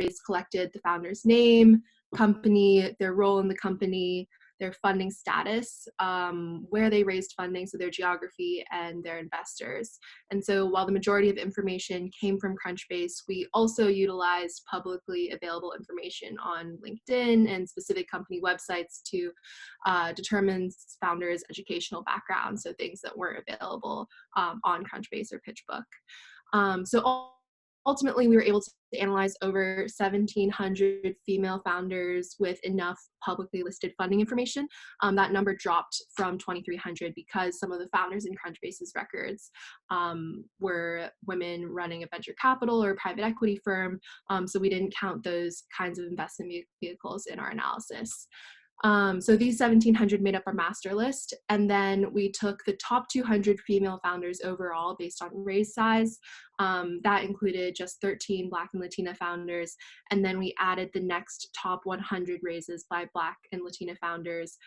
Crunchbase collected the founder's name, company, their role in the company, their funding status, where they raised funding, so their geography, and their investors. And so while the majority of information came from Crunchbase, we also utilized publicly available information on LinkedIn and specific company websites to determine founders' educational background, so things that weren't available on Crunchbase or PitchBook. So ultimately, we were able to analyze over 1,700 female founders with enough publicly listed funding information. That number dropped from 2,300 because some of the founders in Crunchbase's records were women running a venture capital or private equity firm, so we didn't count those kinds of investment vehicles in our analysis. So these 1,700 made up our master list, and then we took the top 200 female founders overall based on raise size. That included just 13 Black and Latina founders, and then we added the next top 100 raises by Black and Latina founders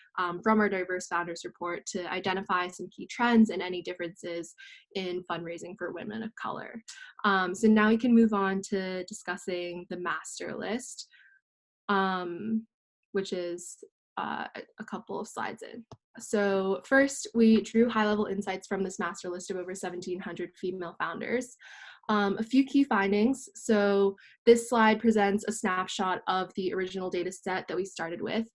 from our diverse founders report to identify some key trends and any differences in fundraising for women of color. So now we can move on to discussing the master list, which is a couple of slides in. So first, we drew high-level insights from this master list of over 1,700 female founders. A few key findings. So this slide presents a snapshot of the original data set that we started with.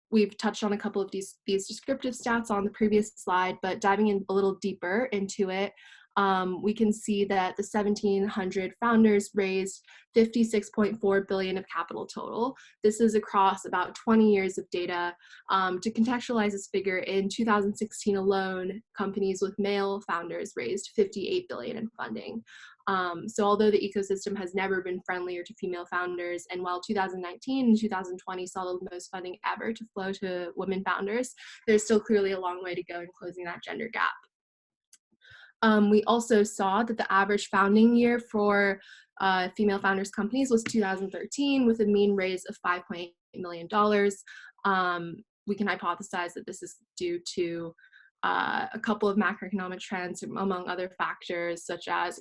We've touched on a couple of these descriptive stats on the previous slide, but diving in a little deeper into it, we can see that the 1,700 founders raised $56.4 billion of capital total. This is across about 20 years of data. To contextualize this figure, in 2016 alone, companies with male founders raised $58 billion in funding. So although the ecosystem has never been friendlier to female founders, and while 2019 and 2020 saw the most funding ever to flow to women founders, there's still clearly a long way to go in closing that gender gap. We also saw that the average founding year for female founders companies was 2013 with a mean raise of $5.8 million. We can hypothesize that this is due to a couple of macroeconomic trends, among other factors, such as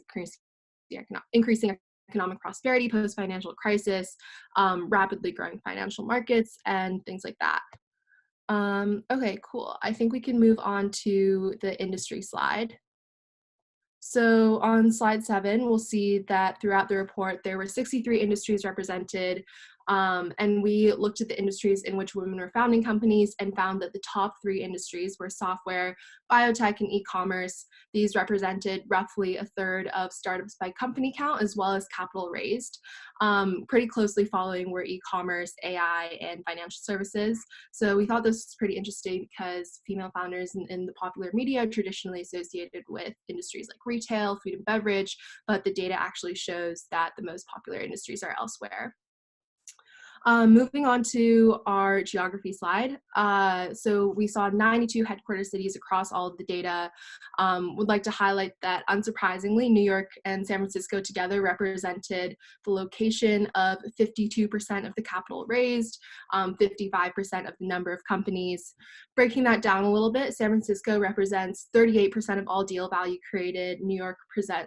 increasing economic prosperity post-financial crisis, rapidly growing financial markets, and things like that. Okay, cool. I think we can move on to the industry slide. So on slide 7, we'll see that throughout the report, there were 63 industries represented, and we looked at the industries in which women were founding companies and found that the top 3 industries were software, biotech, and e-commerce. These represented roughly a third of startups by company count, as well as capital raised. Pretty closely following were e-commerce, AI, and financial services. So we thought this was pretty interesting because female founders in the popular media are traditionally associated with industries like retail, food and beverage, but the data actually shows that the most popular industries are elsewhere. Moving on to our geography slide. So we saw 92 headquarter cities across all of the data. Would like to highlight that, unsurprisingly, New York and San Francisco together represented the location of 52% of the capital raised, 55% of the number of companies. Breaking that down a little bit, San Francisco represents 38% of all deal value created. New York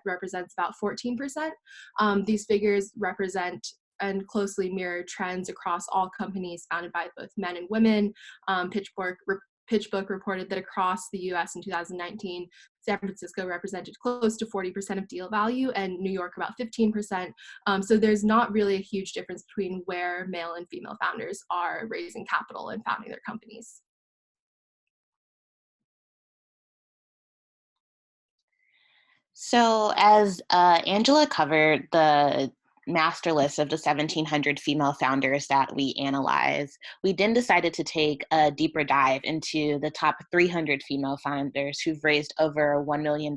represents about 14%. These figures represent and closely mirror trends across all companies founded by both men and women. PitchBook reported that across the US in 2019, San Francisco represented close to 40% of deal value and New York about 15%. So there's not really a huge difference between where male and female founders are raising capital and founding their companies. So as Angela covered the master list of the 1,700 female founders that we analyzed, we then decided to take a deeper dive into the top 300 female founders who've raised over $1 million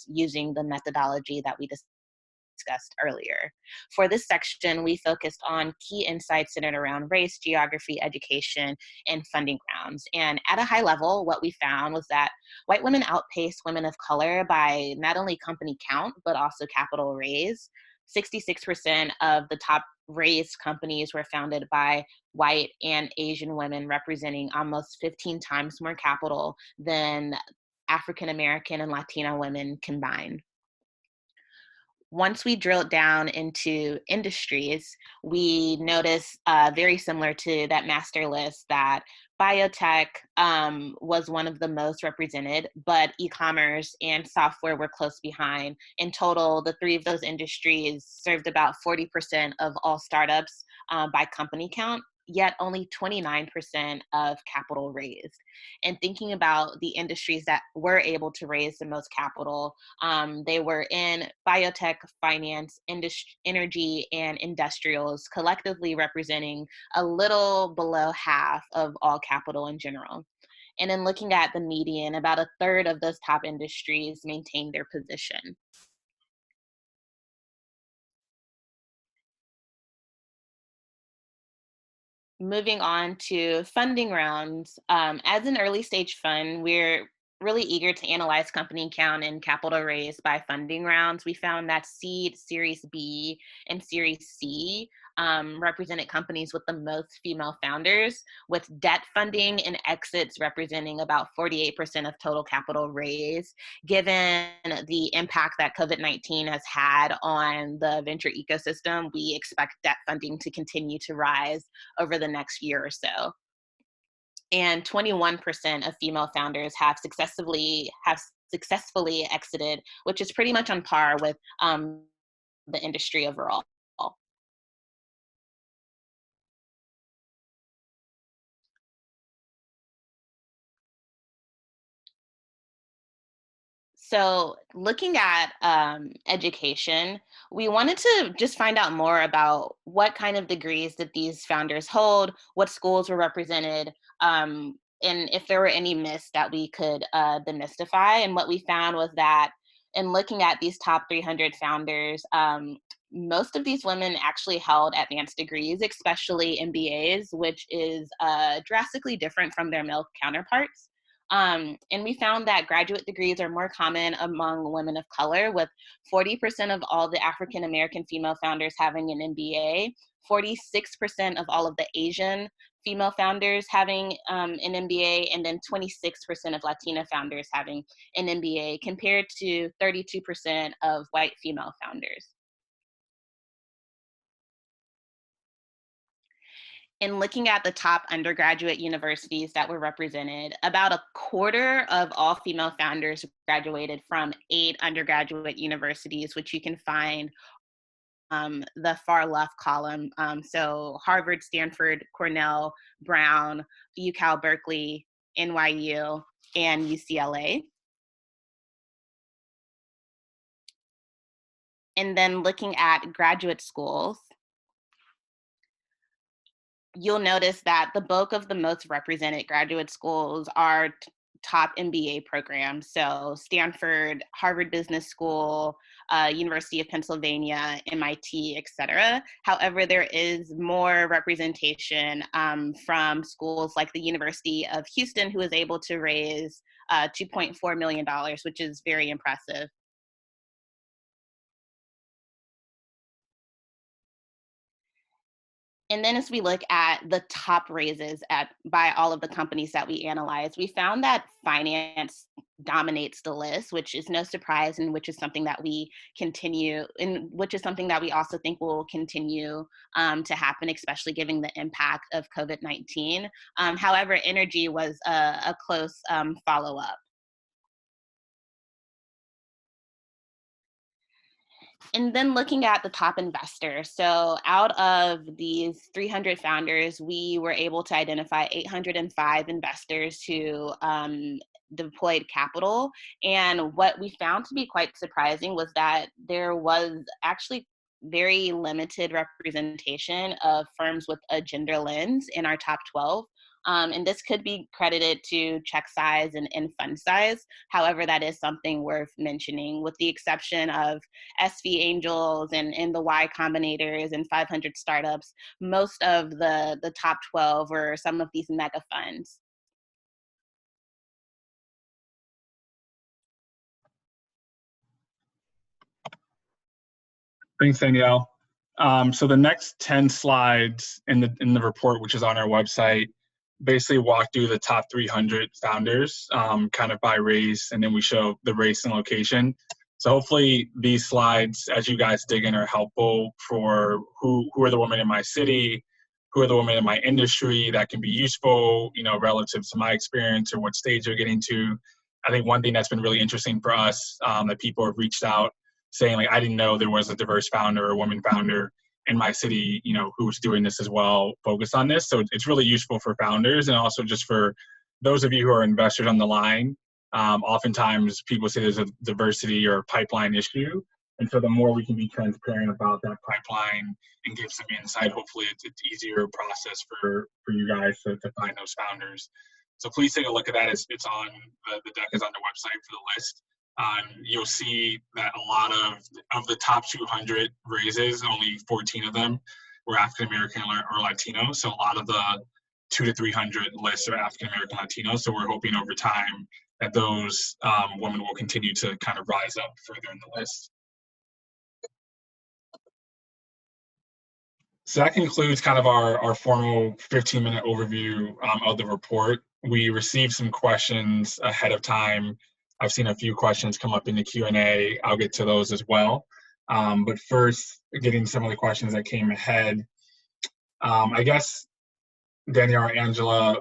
using the methodology that we discussed earlier. For this section, we focused on key insights centered around race, geography, education, and funding rounds. And at a high level, what we found was that white women outpaced women of color by not only company count, but also capital raise. 66% of the top raised companies were founded by white and Asian women, representing almost 15 times more capital than African American and Latina women combined. once we drilled down into industries, we noticed very similar to that master list that biotech was one of the most represented, but e-commerce and software were close behind. In total, the three of those industries served about 40% of all startups by company count, yet only 29% of capital raised. And thinking about the industries that were able to raise the most capital, they were in biotech, finance, energy, and industrials, collectively representing a little below half of all capital in general. And then looking at the median, about a third of those top industries maintained their position. Moving on to funding rounds. As an early stage fund, we're really eager to analyze company count and capital raised by funding rounds. We found that seed, Series B, and Series C represented companies with the most female founders, with debt funding and exits representing about 48% of total capital raised. Given the impact that COVID-19 has had on the venture ecosystem, we expect debt funding to continue to rise over the next year or so. And 21% of female founders have successfully exited, which is pretty much on par with the industry overall. So, looking at education, we wanted to just find out more about what kind of degrees that these founders hold, what schools were represented, and if there were any myths that we could demystify. And what we found was that in looking at these top 300 founders, most of these women actually held advanced degrees, especially MBAs, which is drastically different from their male counterparts. And we found that graduate degrees are more common among women of color, with 40% of all the African American female founders having an MBA, 46% of all of the Asian female founders having an MBA, and then 26% of Latina founders having an MBA, compared to 32% of white female founders. In looking at the top undergraduate universities that were represented, about a quarter of all female founders graduated from 8 undergraduate universities, which you can find the far left column. So Harvard, Stanford, Cornell, Brown, UCal, Berkeley, NYU, and UCLA. And then looking at graduate schools, you'll notice that the bulk of the most represented graduate schools are top MBA programs. So Stanford, Harvard Business School, University of Pennsylvania, MIT, et cetera. However, there is more representation from schools like the University of Houston, who was able to raise $2.4 million, which is very impressive. And then as we look at the top raises by all of the companies that we analyzed, we found that finance dominates the list, which is no surprise, and which is something that we continue, and which is something that we also think will continue to happen, especially given the impact of COVID-19. However, energy was a close follow-up. And then looking at the top investors. So out of these 300 founders, we were able to identify 805 investors who deployed capital. And what we found to be quite surprising was that there was actually very limited representation of firms with a gender lens in our top 12. And this could be credited to check size and fund size. However, that is something worth mentioning, with the exception of SV Angels and the Y Combinators and 500 Startups. Most of the top 12 were some of these mega funds. Thanks, Danielle. So the next 10 slides in the report, which is on our website, basically walk through the top 300 founders, kind of by race, and then we show the race and location. So hopefully these slides, as you guys dig in, are helpful for who are the women in my city, who are the women in my industry that can be useful, relative to my experience or what stage they're getting to. I think one thing that's been really interesting for us, that people have reached out saying, like, I didn't know there was a diverse founder or woman founder in my city, who was doing this as well, focused on this. So it's really useful for founders, and also just for those of you who are investors on the line. Oftentimes people say there's a diversity or pipeline issue. And so the more we can be transparent about that pipeline and give some insight, hopefully it's easier process for you guys to find those founders. So please take a look at that. It's on, the deck is on the website for the list. You'll see that a lot of the top 200 raises, only 14 of them were African American or Latino. So a lot of the 200 to 300 lists are African American Latinos. So we're hoping over time that those women will continue to kind of rise up further in the list. So that concludes kind of our formal 15-minute overview of the report. We received some questions ahead of time. I've seen a few questions come up in the Q&A. I'll get to those as well. But first, getting some of the questions that came ahead. I guess, Danielle or Angela,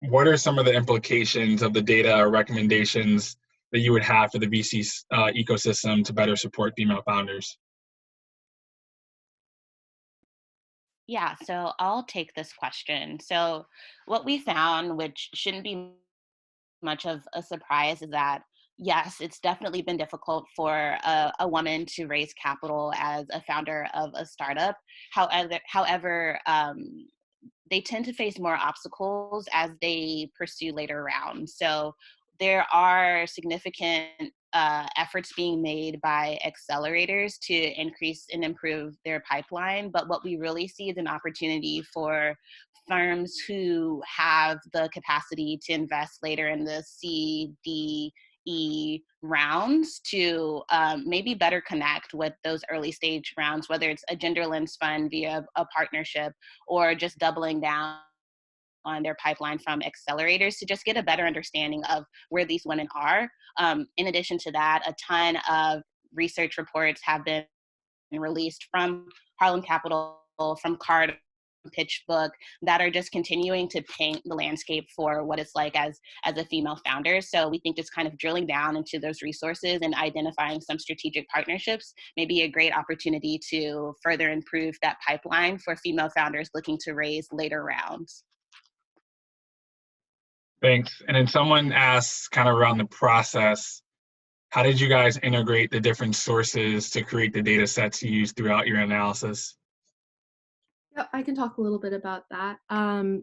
what are some of the implications of the data or recommendations that you would have for the VC ecosystem to better support female founders? Yeah, so I'll take this question. So what we found, which shouldn't be much of a surprise, is that yes, it's definitely been difficult for a woman to raise capital as a founder of a startup. However, they tend to face more obstacles as they pursue later rounds. So there are significant efforts being made by accelerators to increase and improve their pipeline. But what we really see is an opportunity for firms who have the capacity to invest later in the C, D, E rounds to maybe better connect with those early stage rounds, whether it's a gender lens fund via a partnership or just doubling down on their pipeline from accelerators to just get a better understanding of where these women are. In addition to that, a ton of research reports have been released from Harlem Capital, from Card, PitchBook, that are just continuing to paint the landscape for what it's like as a female founder. So we think just kind of drilling down into those resources and identifying some strategic partnerships may be a great opportunity to further improve that pipeline for female founders looking to raise later rounds. Thanks. And then someone asks kind of around the process, how did you guys integrate the different sources to create the data sets you used throughout your analysis? Yeah, I can talk a little bit about that.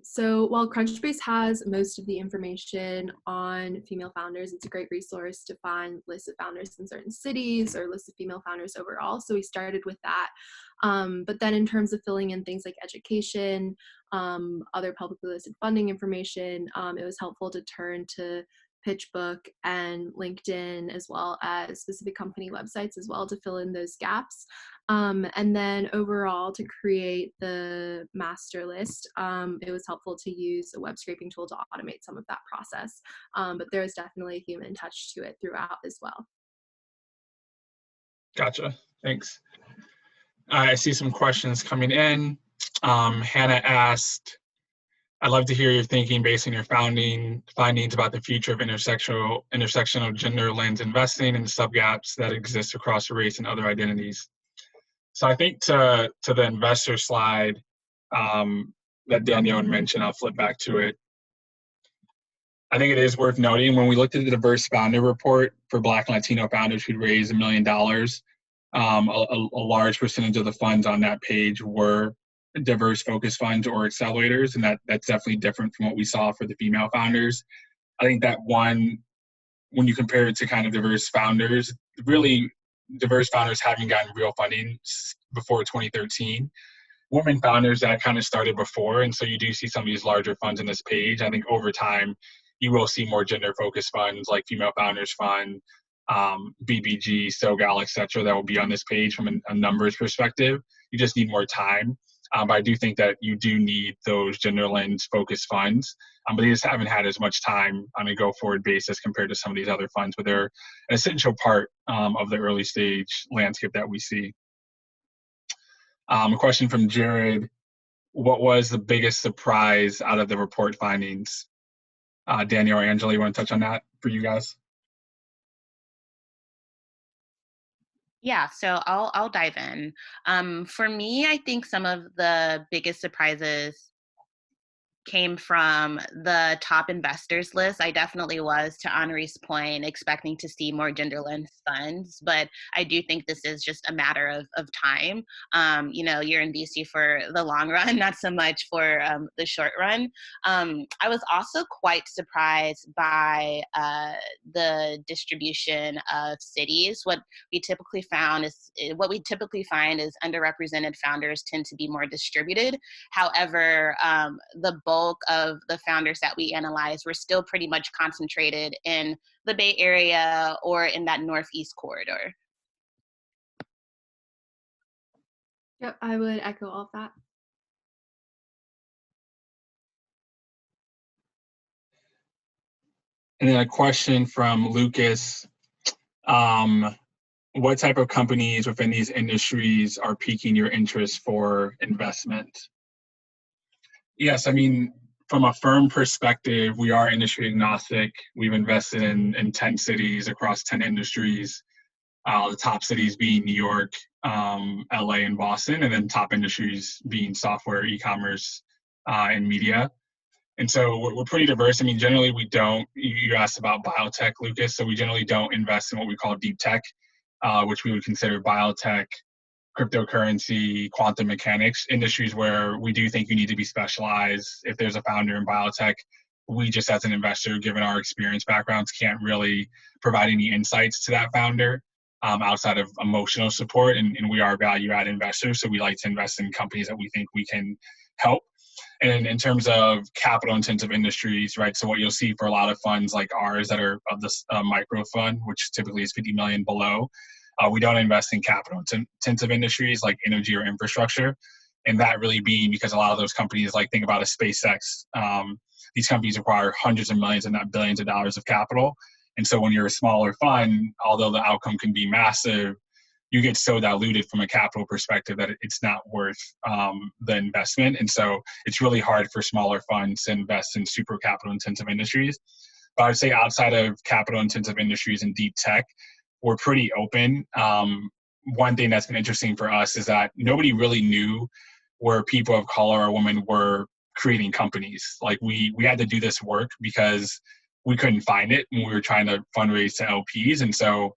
So while Crunchbase has most of the information on female founders, it's a great resource to find lists of founders in certain cities or lists of female founders overall. So we started with that. But then in terms of filling in things like education, other publicly listed funding information, it was helpful to turn to PitchBook and LinkedIn, as well as specific company websites as well, to fill in those gaps. And then overall, to create the master list, it was helpful to use a web scraping tool to automate some of that process. But there is definitely a human touch to it throughout as well. Gotcha. Thanks. I see some questions coming in. Hannah asked, I'd love to hear your thinking based on your findings about the future of intersectional gender lens investing and the subgaps that exist across race and other identities. So I think to the investor slide that Danielle had mentioned, I'll flip back to it. I think it is worth noting, when we looked at the diverse founder report for Black and Latino founders who'd raised $1 million, a large percentage of the funds on that page were diverse focus funds or accelerators, and that's definitely different from what we saw for the female founders. I think that one, when you compare it to kind of diverse founders, really diverse founders haven't gotten real funding before 2013. Women founders, that kind of started before, and so you do see some of these larger funds on this page. I think over time, you will see more gender-focused funds like Female Founders Fund, BBG, SoGal, et cetera, that will be on this page from a numbers perspective. You just need more time. But I do think that you do need those gender lens focused funds. But they just haven't had as much time on a go forward basis compared to some of these other funds, but they're an essential part of the early stage landscape that we see. A question from Jared: what was the biggest surprise out of the report findings? Danielle or Angela, you want to touch on that for you guys? Yeah, so I'll dive in. For me, I think some of the biggest surprises came from the top investors list. I definitely was, to Henri's point, expecting to see more gender lens funds, but I do think this is just a matter of time. You're in VC for the long run, not so much for the short run. I was also quite surprised by the distribution of cities. What we typically find is underrepresented founders tend to be more distributed. However, the bulk of the founders that we analyzed were still pretty much concentrated in the Bay Area or in that Northeast corridor. Yep, I would echo all of that. And then a question from Lucas. What type of companies within these industries are piquing your interest for investment? Yes, I mean, from a firm perspective, we are industry agnostic. We've invested in 10 cities across 10 industries. The top cities being New York, LA, and Boston, and then top industries being software, e-commerce, and media. And so we're pretty diverse. I mean, generally we don't, you asked about biotech, Lucas, so we generally don't invest in what we call deep tech, which we would consider biotech, cryptocurrency, quantum mechanics, industries where we do think you need to be specialized. If there's a founder in biotech, we just as an investor, given our experience backgrounds, can't really provide any insights to that founder outside of emotional support. And we are value add investors, so we like to invest in companies that we think we can help. And in terms of capital intensive industries, right? So what you'll see for a lot of funds like ours that are of this micro fund, which typically is 50 million below, we don't invest in capital intensive industries like energy or infrastructure. And that really being because a lot of those companies, like think about a SpaceX, these companies require hundreds of millions and not billions of dollars of capital. And so when you're a smaller fund, although the outcome can be massive, you get so diluted from a capital perspective that it's not worth the investment. And so it's really hard for smaller funds to invest in super capital intensive industries. But I would say outside of capital intensive industries and deep tech, we're pretty open. One thing that's been interesting for us is that nobody really knew where people of color or women were creating companies. Like we had to do this work because we couldn't find it when we were trying to fundraise to LPs. And so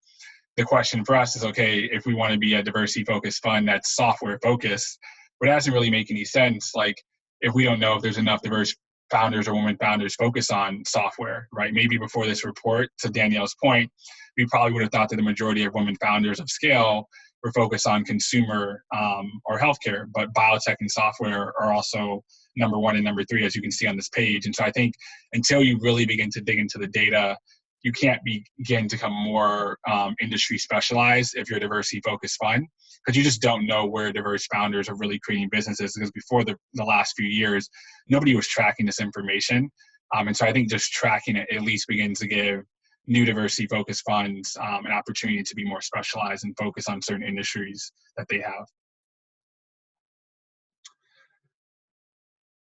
the question for us is, okay, if we want to be a diversity focused fund that's software focused, but it doesn't really make any sense. Like if we don't know if there's enough diverse founders or women founders focused on software, right? Maybe before this report, to Danielle's point, we probably would have thought that the majority of women founders of scale were focused on consumer or healthcare, but biotech and software are also number one and number three, as you can see on this page. And so I think until you really begin to dig into the data, you can't begin to become more industry specialized if you're a diversity focused fund, because you just don't know where diverse founders are really creating businesses. Because before the last few years, nobody was tracking this information. And so I think just tracking it at least begins to give new diversity focused funds an opportunity to be more specialized and focus on certain industries that they have.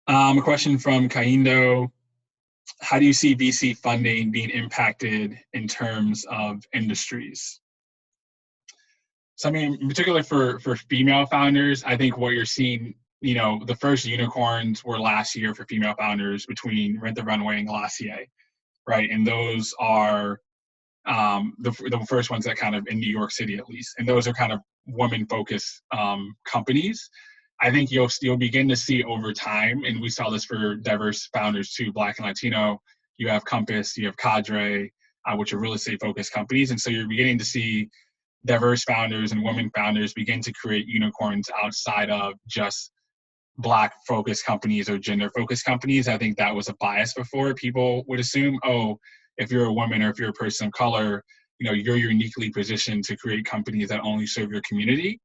A question from Kaindo. How do you see VC funding being impacted in terms of industries? So I mean, in particular for female founders, I think what you're seeing, the first unicorns were last year for female founders between Rent the Runway and Glossier, right? And those are the first ones that kind of in New York City at least, and those are kind of women-focused companies. I think you'll begin to see over time, and we saw this for diverse founders too, Black and Latino. You have Compass, you have Cadre, which are real estate-focused companies, and so you're beginning to see diverse founders and women founders begin to create unicorns outside of just Black-focused companies or gender-focused companies. I think that was a bias before. People would assume, oh, if you're a woman or if you're a person of color, you're uniquely positioned to create companies that only serve your community.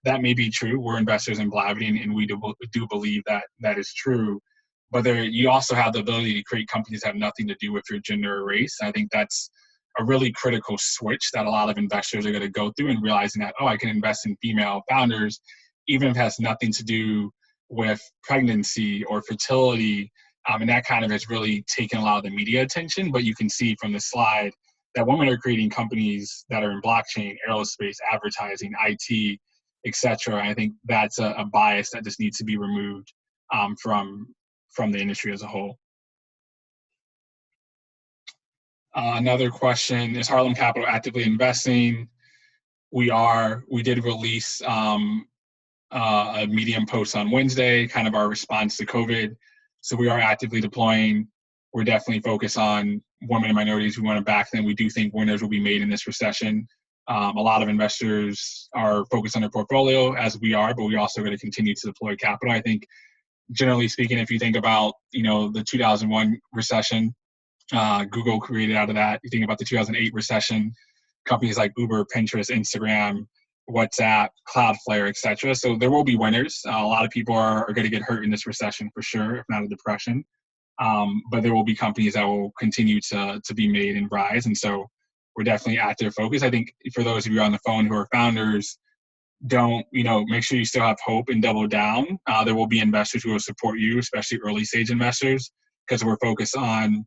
that may be true. We're investors in Blavity, and we do believe that that is true. But you also have the ability to create companies that have nothing to do with your gender or race. And I think that's a really critical switch that a lot of investors are going to go through, and realizing that, oh, I can invest in female founders, even if it has nothing to do with pregnancy or fertility. And that kind of has really taken a lot of the media attention. But you can see from the slide that women are creating companies that are in blockchain, aerospace, advertising, IT, etc. I think that's a bias that just needs to be removed from the industry as a whole. Another question, is Harlem Capital actively investing? We did release a Medium post on Wednesday, kind of our response to COVID. So we are actively deploying. We're definitely focused on women and minorities. We want to back them. We do think winners will be made in this recession. A lot of investors are focused on their portfolio, as we are, but we also got to continue to deploy capital. I think, generally speaking, if you think about, the 2001 recession, Google created out of that. You think about the 2008 recession, companies like Uber, Pinterest, Instagram, WhatsApp, Cloudflare, etc. So there will be winners. A lot of people are going to get hurt in this recession for sure, if not a depression. But there will be companies that will continue to be made and rise. And so we're definitely at their focus. I think for those of you on the phone who are founders, make sure you still have hope and double down. There will be investors who will support you, especially early stage investors, because we're focused on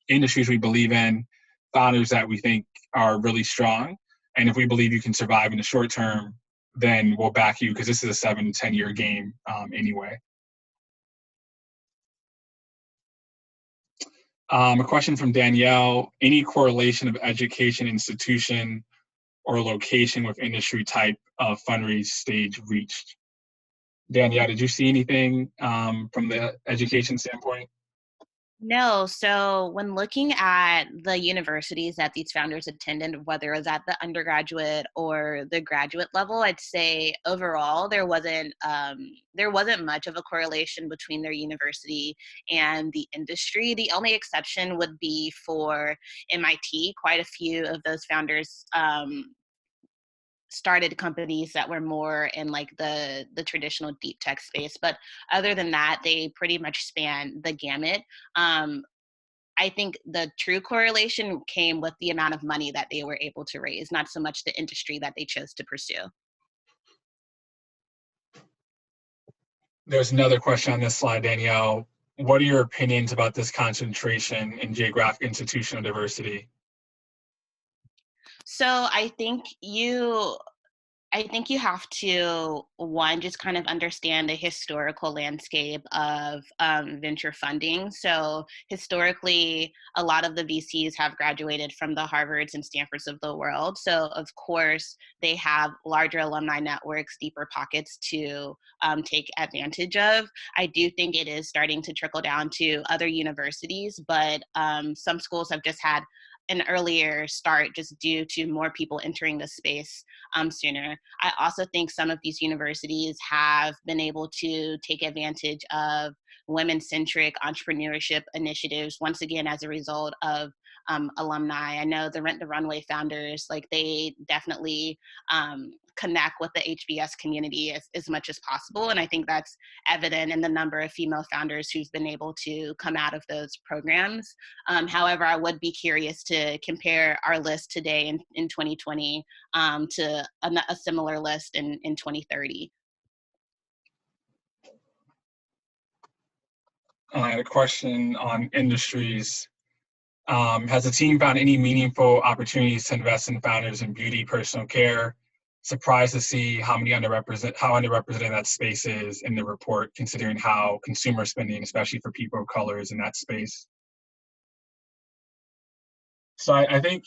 industries we believe in, founders that we think are really strong. And if we believe you can survive in the short term, then we'll back you, because this is a 7-10 year game anyway. A question from Danielle: any correlation of education institution or location with industry type of fundraise stage reached? Danielle, did you see anything from the education standpoint? No. So when looking at the universities that these founders attended, whether it was at the undergraduate or the graduate level, I'd say overall there wasn't much of a correlation between their university and the industry. The only exception would be for MIT. Quite a few of those founders started companies that were more in like the traditional deep tech space, but other than that, they pretty much span the gamut. I think the true correlation came with the amount of money that they were able to raise, not so much the industry that they chose to pursue. There's another question on this slide, Danielle. What are your opinions about this concentration in geographic institutional diversity? So I think you have to, one, just kind of understand the historical landscape of venture funding. So historically, a lot of the VCs have graduated from the Harvards and Stanfords of the world. So of course, they have larger alumni networks, deeper pockets to take advantage of. I do think it is starting to trickle down to other universities, but some schools have just had an earlier start just due to more people entering the space sooner. I also think some of these universities have been able to take advantage of women-centric entrepreneurship initiatives, once again, as a result of alumni. I know the Rent the Runway founders, like they definitely connect with the HBS community as much as possible. And I think that's evident in the number of female founders who's been able to come out of those programs. However, I would be curious to compare our list today in 2020 to a similar list in 2030. I had a question on industries. Has the team found any meaningful opportunities to invest in founders in beauty, personal care? Surprised to see how underrepresented that space is in the report, considering how consumer spending, especially for people of color, is in that space. So I think,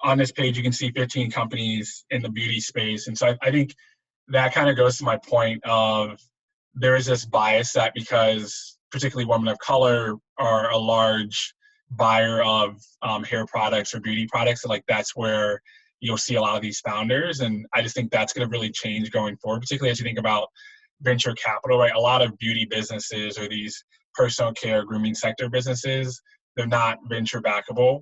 on this page, you can see 15 companies in the beauty space. And so I think that kind of goes to my point of there is this bias that because particularly women of color are a large buyer of hair products or beauty products, like that's where you'll see a lot of these founders. And I just think that's going to really change going forward, particularly as you think about venture capital, right? A lot of beauty businesses or these personal care, grooming sector businesses, they're not venture backable.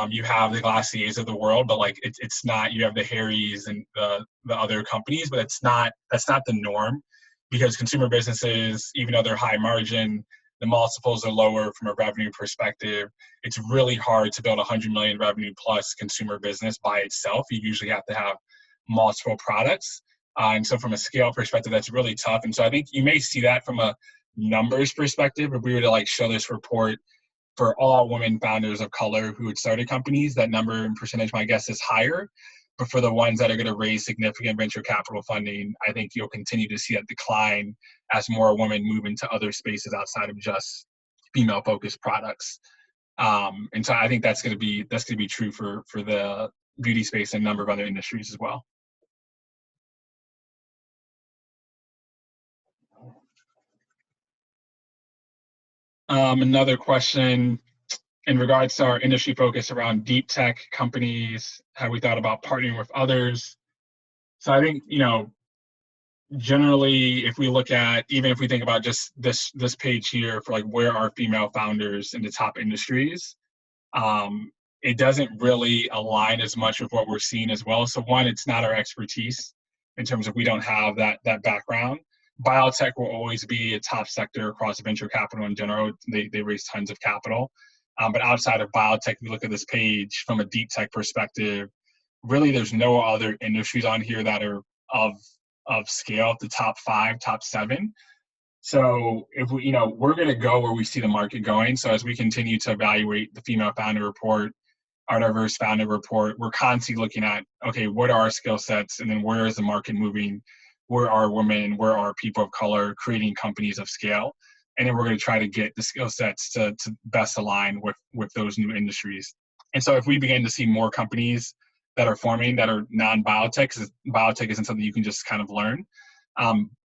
You have the Glaciers of the world, but like it's not. You have the Harrys and the other companies, but that's not the norm, because consumer businesses, even though they're high margin, the multiples are lower from a revenue perspective. It's really hard to build 100 million revenue plus consumer business by itself. You usually have to have multiple products. And so from a scale perspective, that's really tough. And so I think you may see that from a numbers perspective. If we were to like show this report for all women founders of color who had started companies, that number in percentage, my guess is higher. But for the ones that are going to raise significant venture capital funding, I think you'll continue to see that decline as more women move into other spaces outside of just female-focused products. And so I think that's going to be true for the beauty space and a number of other industries as well. Another question in regards to our industry focus around deep tech companies, have we thought about partnering with others? So I think, generally, if we look at, even if we think about just this page here for like where are female founders in the top industries, it doesn't really align as much with what we're seeing as well. So one, it's not our expertise in terms of we don't have that background. Biotech will always be a top sector across venture capital in general. They raise tons of capital. But outside of biotech, we look at this page from a deep tech perspective, really there's no other industries on here that are of scale, the top 5, top 7. So if we, we're going to go where we see the market going. So as we continue to evaluate the female founder report, our diverse founder report, we're constantly looking at, okay, what are our skill sets? And then where is the market moving? Where are women? Where are people of color creating companies of scale? And then we're going to try to get the skill sets to best align with those new industries. And so if we begin to see more companies that are forming that are non-biotech, because biotech isn't something you can just kind of learn,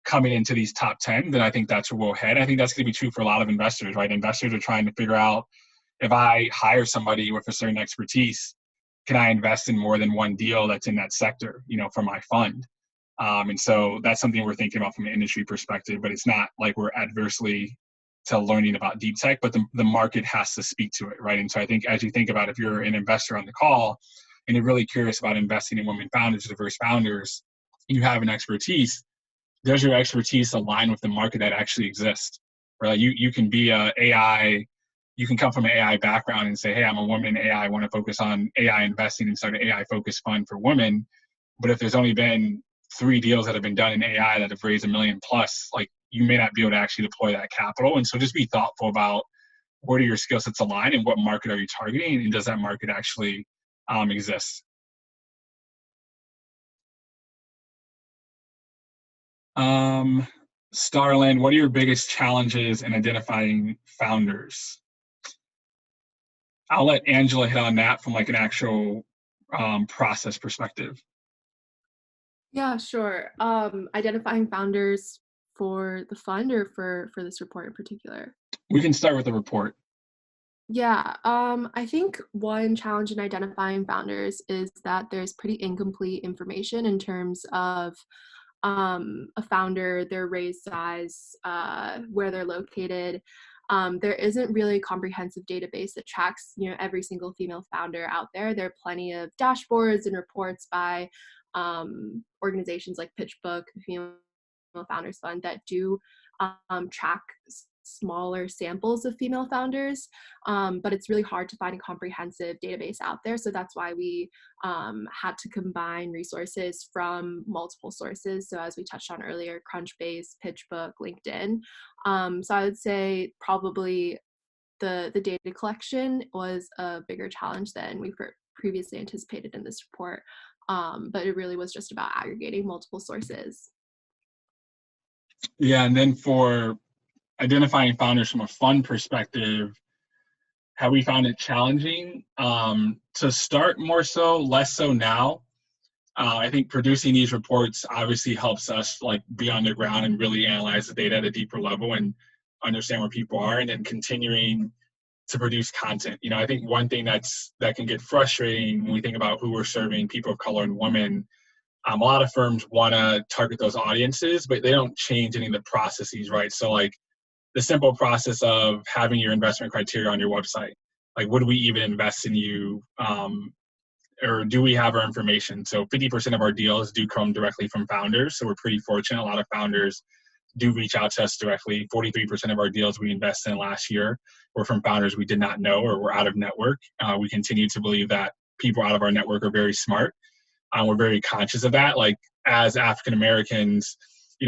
coming into these top 10, then I think that's where we'll head. I think that's going to be true for a lot of investors, right? Investors are trying to figure out, if I hire somebody with a certain expertise, can I invest in more than one deal that's in that sector, for my fund? And so that's something we're thinking about from an industry perspective, but it's not like we're adversely to learning about deep tech, but the market has to speak to it, right? And so I think as you think about, if you're an investor on the call and you're really curious about investing in women founders, diverse founders, you have an expertise, does your expertise align with the market that actually exists? Right? You can be you can come from an AI background and say, hey, I'm a woman in AI, I want to focus on AI investing and start an AI focused fund for women. But if there's only been 3 deals that have been done in AI that have raised $1 million plus, like you may not be able to actually deploy that capital. And so just be thoughtful about where do your skill sets align and what market are you targeting, and does that market actually exist? Starland, what are your biggest challenges in identifying founders? I'll let Angela hit on that from like an actual process perspective. Yeah, sure. Identifying founders for the fund or for this report in particular? We can start with the report. Yeah, I think one challenge in identifying founders is that there's pretty incomplete information in terms of a founder, their raise size, where they're located. There isn't really a comprehensive database that tracks, every single female founder out there. There are plenty of dashboards and reports by organizations like PitchBook, the Female Founders Fund, that do track smaller samples of female founders, but it's really hard to find a comprehensive database out there. So that's why we had to combine resources from multiple sources. So as we touched on earlier, Crunchbase, PitchBook, LinkedIn. So I would say probably the data collection was a bigger challenge than we previously anticipated in this report. But it really was just about aggregating multiple sources. Yeah, and then for identifying founders from a fund perspective, have we found it challenging? To start, more so, less so now. I think producing these reports obviously helps us like be on the ground and really analyze the data at a deeper level and understand where people are, and then continuing to produce content. I think one thing that can get frustrating when we think about who we're serving, people of color and women, a lot of firms want to target those audiences, but they don't change any of the processes, right? So like the simple process of having your investment criteria on your website, Like, would we even invest in you? Or do we have our information? So 50% of our deals do come directly from founders. So we're pretty fortunate. A lot of founders do reach out to us directly. 43% of our deals we invested in last year were from founders we did not know or were out of network. We continue to believe that people out of our network are very smart. We're very conscious of that. Like, as African Americans,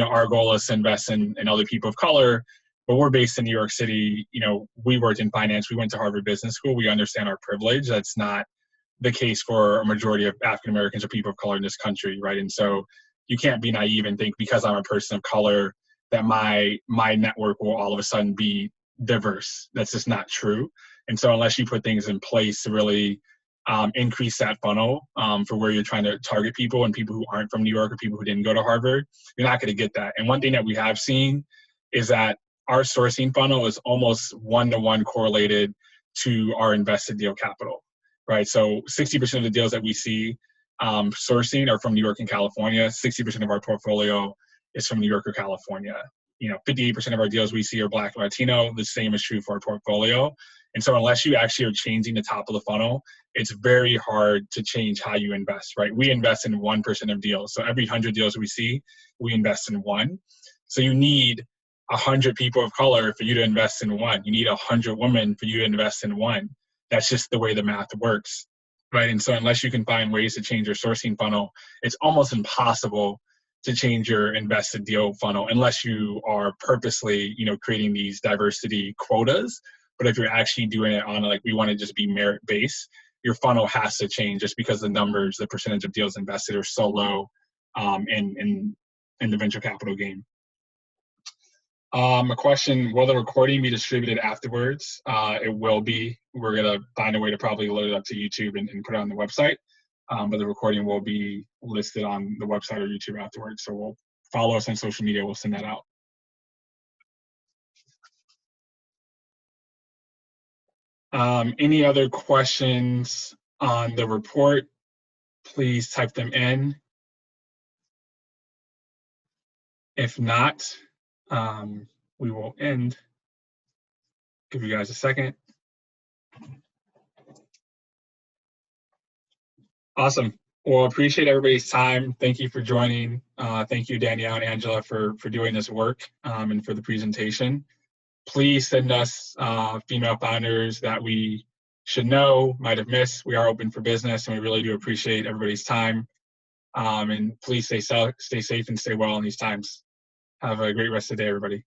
our goal is to invest in other people of color, but we're based in New York City. We worked in finance. We went to Harvard Business School. We understand our privilege. That's not the case for a majority of African Americans or people of color in this country, right? And so you can't be naive and think because I'm a person of color that my network will all of a sudden be diverse. That's just not true. And so unless you put things in place to really increase that funnel for where you're trying to target people and people who aren't from New York or people who didn't go to Harvard, you're not going to get that. And one thing that we have seen is that our sourcing funnel is almost one-to-one correlated to our invested deal capital, right? So 60% of the deals that we see sourcing are from New York and California. 60% of our portfolio is from New York or California. 58% of our deals we see are Black and Latino. The same is true for our portfolio. And so unless you actually are changing the top of the funnel, it's very hard to change how you invest, right? We invest in 1% of deals. So every 100 deals we see, we invest in one. So you need 100 people of color for you to invest in one. You need 100 women for you to invest in one. That's just the way the math works, right? And so unless you can find ways to change your sourcing funnel, it's almost impossible to change your invested deal funnel unless you are purposely, creating these diversity quotas. But if you're actually doing it on we want to just be merit-based, your funnel has to change just because the numbers, the percentage of deals invested are so low in the venture capital game. A question, will the recording be distributed afterwards? It will be. We're going to find a way to probably load it up to YouTube and put it on the website. But the recording will be listed on the website or YouTube afterwards. So we'll follow us on social media. We'll send that out. Any other questions on the report? Please type them in. If not, we will end. Give you guys a second. Awesome. Well, appreciate everybody's time. Thank you for joining. Thank you, Danielle and Angela, for doing this work and for the presentation. Please send us female founders that we should know, might have missed. We are open for business, and we really do appreciate everybody's time. And please stay safe and stay well in these times. Have a great rest of the day, everybody.